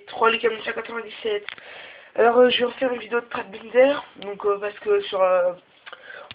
3 les camions 197. Alors je vais refaire une vidéo de Trackbinder, donc parce que sur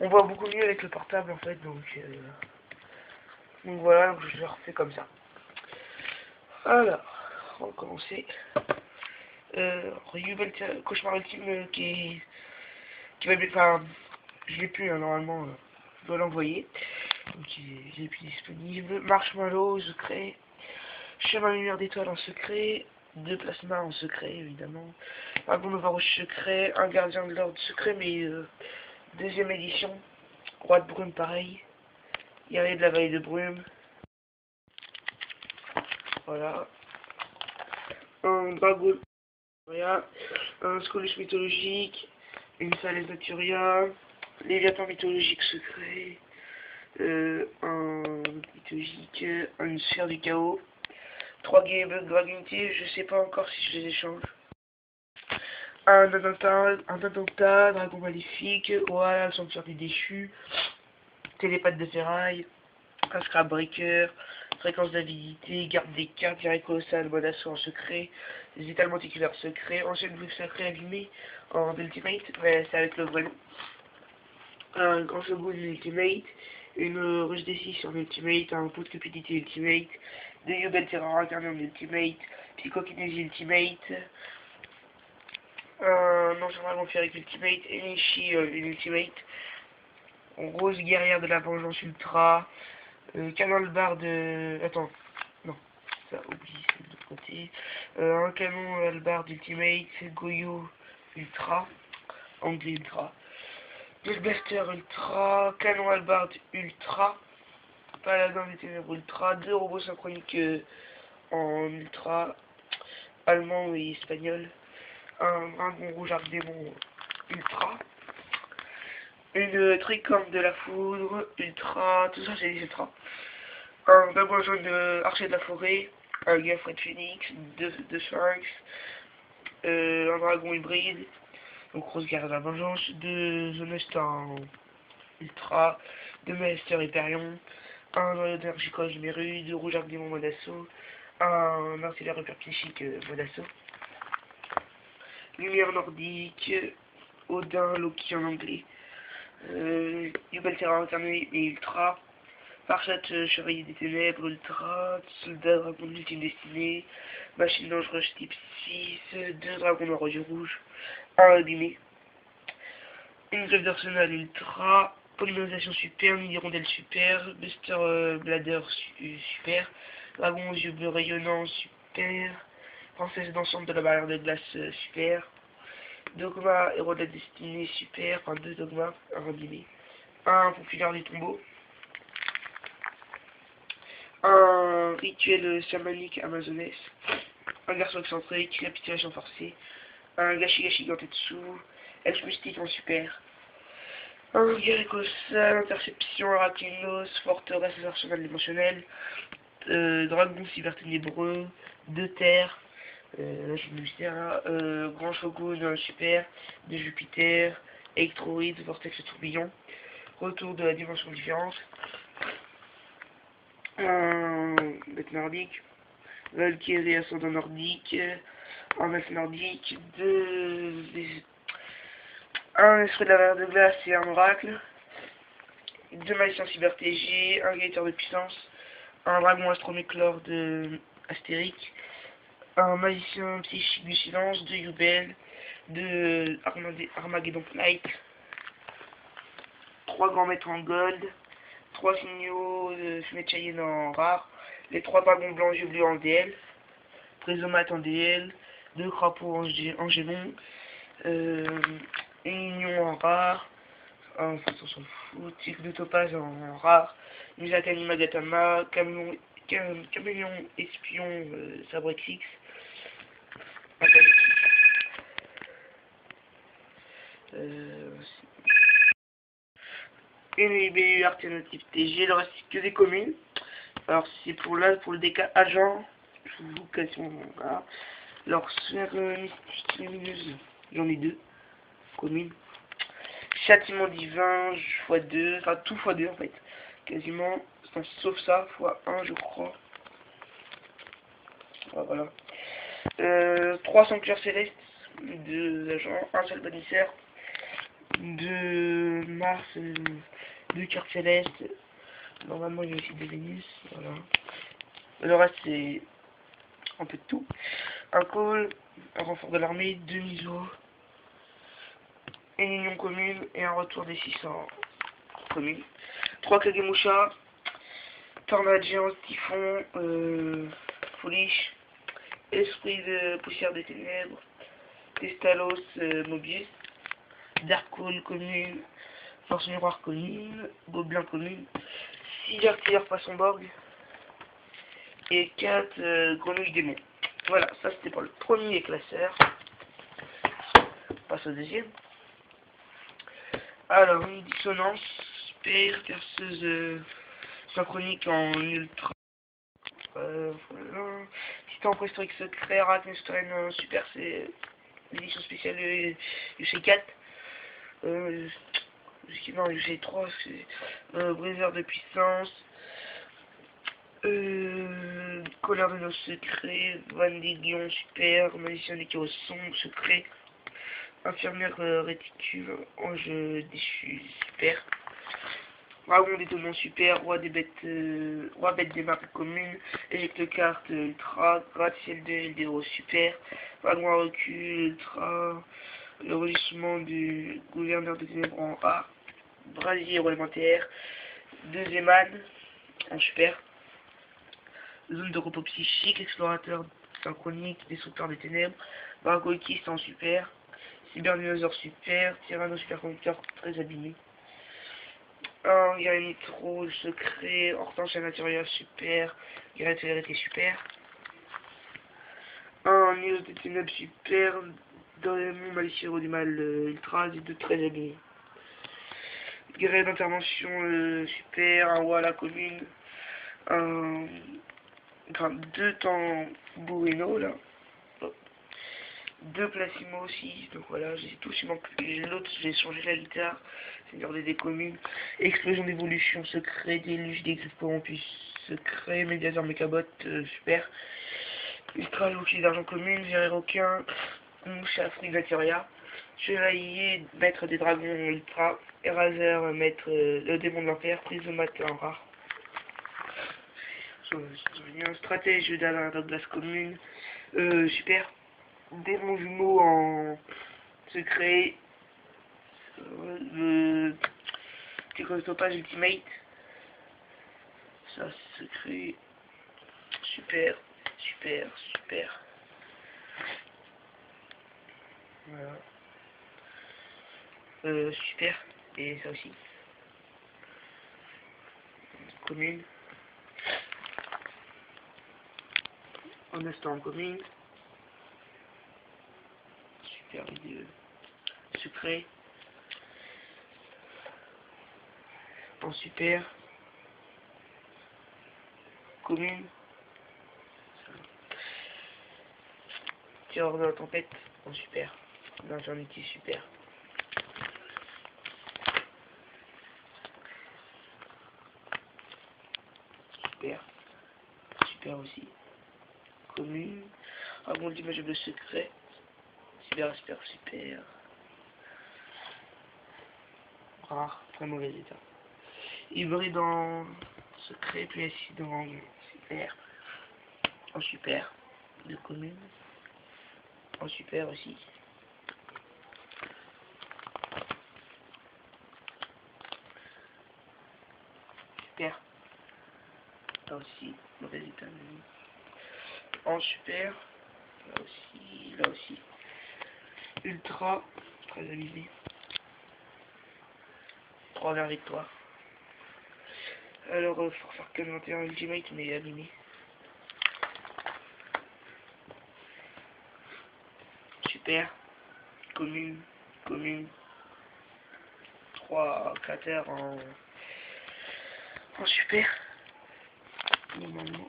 on voit beaucoup mieux avec le portable en fait, donc voilà, donc je le refais comme ça. Alors, on va commencer. Cauchemar ultime qui va bien, enfin je l'ai plus normalement, je dois l'envoyer. Donc il est plus disponible. Marshmallow, secret. Chemin lumière d'étoile en secret. 2 plasmas en secret, évidemment. Dragon Nova Rouge secret. Un gardien de l'ordre secret, mais deuxième édition. Roi de brume, pareil. Il y avait de la vallée de brume. Voilà. Un dragon. Voilà. Un scolus mythologique. Une falaise naturia. Léviathan mythologique secret. Un mythologique. Une sphère du chaos. 3 Game Dragonité, je sais pas encore si je les échange. Un attentat, dragon maléfique, voilà, le sanctuaire des déchus, télépathe de ferraille, un scrap breaker, fréquence d'avidité, garde des cartes, virée colossale, mode assaut en secret, les étales monticulaires secrets, ancienne boucle secret abîmée en ultimate, mais c'est avec le vrai nom. Un grand shogun ultimate, une ruche des 6 en ultimate, un pot de cupidité ultimate, 2 Yubel Terror incarné en ultimate, psychokinésie ultimate, un ancien dragon féerique ultimate, Enishi ultimate, rose guerrière de la vengeance ultra, canon bar de... Attends, non, ça oublie, c'est de l'autre côté. Un canon albarde ultimate, Goyo ultra, anglais ultra. Duel Blaster Ultra, Canon Albarde Ultra, Paladin des Ténèbres Ultra, 2 robots synchroniques en Ultra, allemand et espagnol, un dragon rouge arc démon Ultra, une tricorne de la foudre Ultra, tout ça c'est des Ultra, un dragon jaune de archer de la forêt, un Gaffred Phoenix, 2 Sphinx, un dragon hybride. Donc Rose Guerre de la Vengeance, 2 Zonest en Ultra, 2 Maester Hyperion, un Noyau d'Argicole Méru, 2 Rouge Arc Démon mode assaut, un Artillerie Hyper Psychique mode assaut, Lumière Nordique, Odin Loki en anglais, Yubel Terra incarné et Ultra, Farchat Chevalier des Ténèbres Ultra, Soldat Dragon de l'Ultime Destinée, Machine Dangereuse type 6, 2 Dragons Noirs du Rouge, un abîmé, une grève d'arsenal ultra, polymérisation super, mini rondelle super, Buster Bladder super, dragon aux yeux bleus rayonnants super, princesse dansante de la barrière de glace super, dogma héros de la destinée super, enfin 2 dogmas, un abîmé, un populaire du tombeau, un rituel chamanique amazonès, un garçon excentrique, capitulation forcée, un gashi gantetsu, elfe mystique en super, un guerre écossal, interception, arachnos, forteresse arsenal dimensionnel, dragon cyberténébreux, 2 terres, là j'ai le mystère là, grand shogun super, de Jupiter, électroïde, vortex et tourbillon, retour de la dimension différente, un bête nordique, Valkyrie ascendant nordique, un elfe nordique, un esprit de la barrière de glace et un oracle, 2 magiciens cyber TG, un guetteur de puissance, un dragon astroméclore de Astérique, un magicien psychique du silence, 2 Yubel, 2 Armageddon Knight, 3 grands maîtres en gold, 3 signaux de fumée de Cheyenne en rare, les 3 dragons blancs yeux bleus en DL, Trésomat en DL, 2 crapauds en Gémon, une union en rare, enfin on s'en fout, tigre de topaz en rare, Misakani Magatama, caméléon espion Sabrexix, une IBU alternative TG, le reste c'est que des communes. Alors c'est pour là, pour le DK agent, je vous question, voilà. Alors sphère mystique lumineuse, j'en ai 2, communes. Châtiment divin, x2, enfin tout x2 en fait, quasiment, enfin, sauf ça, x1 je crois. Ah, voilà. 3 sanctuaires célestes, 2 agents, un seul bannisseur, 2 Mars, 2 cartes célestes. Normalement il y a aussi des Vénus, voilà. Le reste c'est un peu de tout. Un call, un renfort de l'armée, 2 misos, une union commune et un retour des 600 communes. 3 Kagemusha, tornade géante, typhon, Foolish, esprit de poussière des ténèbres, Testalos, Mobius, Darkhold commune, force miroir commune, gobelin commune, 6 artilleurs poisson-borg et 4 grenouilles démons. Voilà, ça c'était pour le premier classeur. On passe au deuxième. Alors, une dissonance, super, perceuse synchronique en ultra. Voilà. Titan préhistorique secret, Arachnestoine, super, c'est l'édition spéciale du C4. Non, du C3, c'est briseur de puissance. Colère de nos secrets, Van Légion, super, magicien des chaos sombre, secret, infirmière réticule, ange déchu, super, dragon d'étonnement, super, roi bête des marques communes, éjecte carte ultra, gratte-ciel de LDO, super, dragon à recul, ultra, le rugissement du gouverneur de ténèbres en A, brasier élémentaire, 2 Eman en super, zone de repos psychique, explorateur synchronique, destructeur des ténèbres, Bargoïkiste en super, cyberdinosaure super, tyranno superconducteur très abîmé, un Nitro secret, Hortensia Naturia super, Guerre Célérité super, un Neos des ténèbres super, Dorémon malicieux du mal ultra, et 2 très abîmé. Guerre d'intervention super, un roi à la commune, un... Enfin, 2 temps Bueno là, 2 Placimo aussi, donc voilà, j'ai tous, il manque l'autre, j'ai changé la guitare, Seigneur des communes, explosion d'évolution, secret, déluge des griffes corrompus, secret, médiateur mécabot, super, ultra bouclier d'argent commune, gérer aucun, mouche Afrique Vatiria, chevalier, maître des dragons ultra, Eraser, maître le démon de l'enfer, prise de matin rare. Stratège d'Alain Douglas commune, super, démon jumeau en secret, stoppage ultimate, ça secret, super, super, super, voilà, super, et ça aussi, commune, en instant commune, super vidéo, secret, en super, commune, tireur de la tempête, en super, d'infernité super, super, super aussi, commune, avant l'image de secret, super, super, super, rare, très mauvais état. Hybride en secret, puis acide en super, en super, de commune, en super aussi. Super, là aussi, mauvais état. En super, là aussi, là aussi. Ultra, très abîmé. 3 vers victoire. Alors, Force Arcane 21 Ultimate, mais abîmé. Super, commune, commune. 3 cratères en super. Normalement,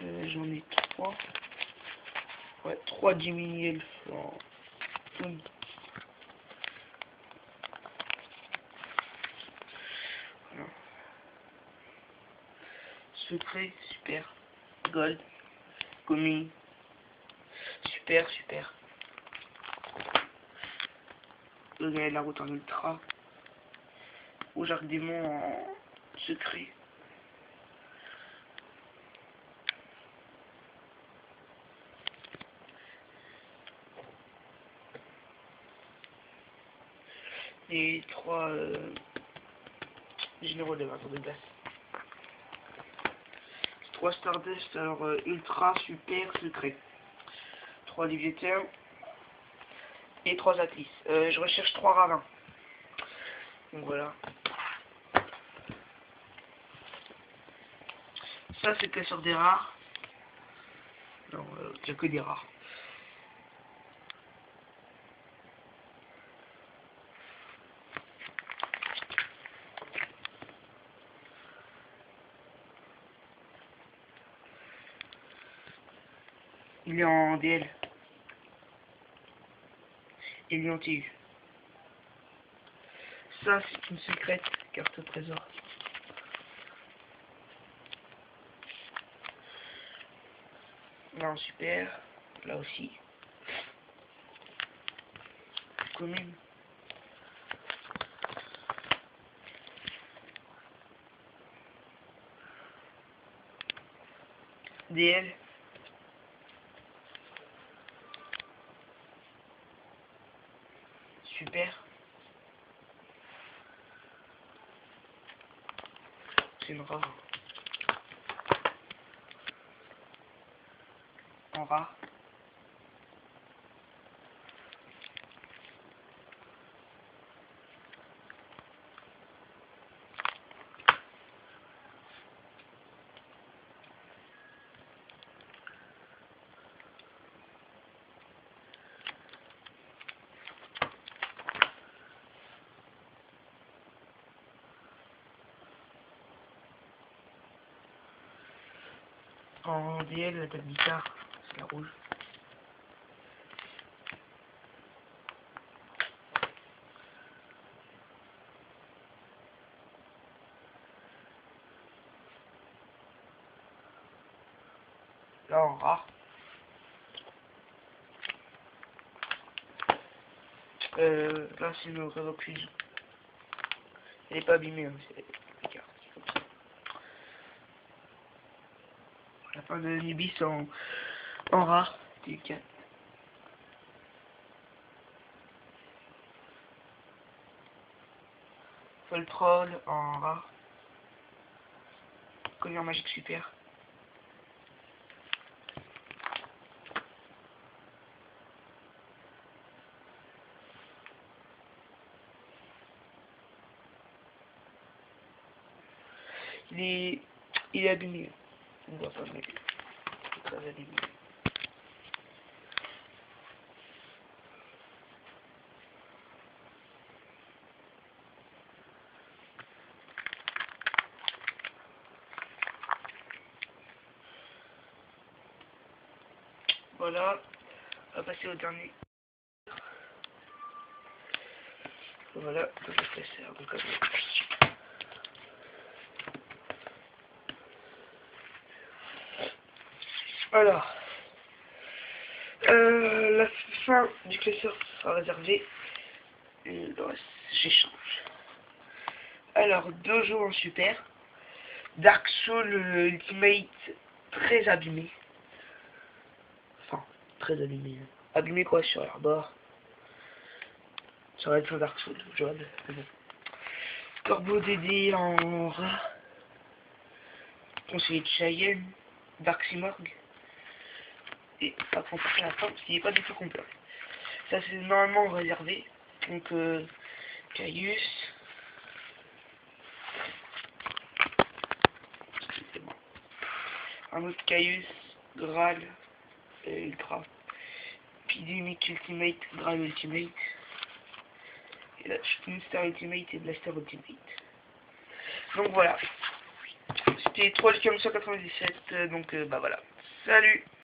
j'en ai 3. Ouais, 3 diminués en boum. Voilà. Secret, super. Gold, commune, super, super. Le gars de la route en ultra. Rouge arc démon en secret. Et 3 généraux de maître de glace. 3 Stardust, alors ultra, super, secret. 3 Léviathan. Et 3 Atlas. Je recherche 3 ravins. Donc voilà. Ça c'est classeur des rares. Non, il n'y a que des rares. Il est en DL. Il est en TU. Ça c'est une secrète carte trésor. Là en super. Là aussi. Commune. DL. Super. C'est une rare. En rare. En DL, la tête guitare, c'est la rouge. Là en rare. Là c'est une recluse. Elle est pas abîmée, hein, c'est les cartes. La fin de Nibis en rare, T4. Full Troll en rare. Collier magique super. Il est abîmé. On voit pas, mais il est très abîmé. Voilà, on va passer au dernier. Voilà, je vais passer un peu comme ça. Alors, la fin du classeur sera réservée. Et le reste, j'échange. Alors, Dojo en super. Dark Soul Ultimate très abîmé. Enfin, très abîmé. Abîmé quoi sur Arbor. Ça va être un Dark Soul, jaune. Bon. Corbeau DD en rat. Conseiller de Cheyenne. Dark Simorg. Et pas complet à la fin parce qu'il n'est pas du tout complet. Ça c'est normalement réservé. Donc Caius. C'est bon. Un autre Caius, Graal et Ultra. Epidemic Ultimate, Graal Ultimate. Et là, Star Ultimate et Blaster Ultimate. Donc voilà. C'était 3 197. Donc bah voilà. Salut!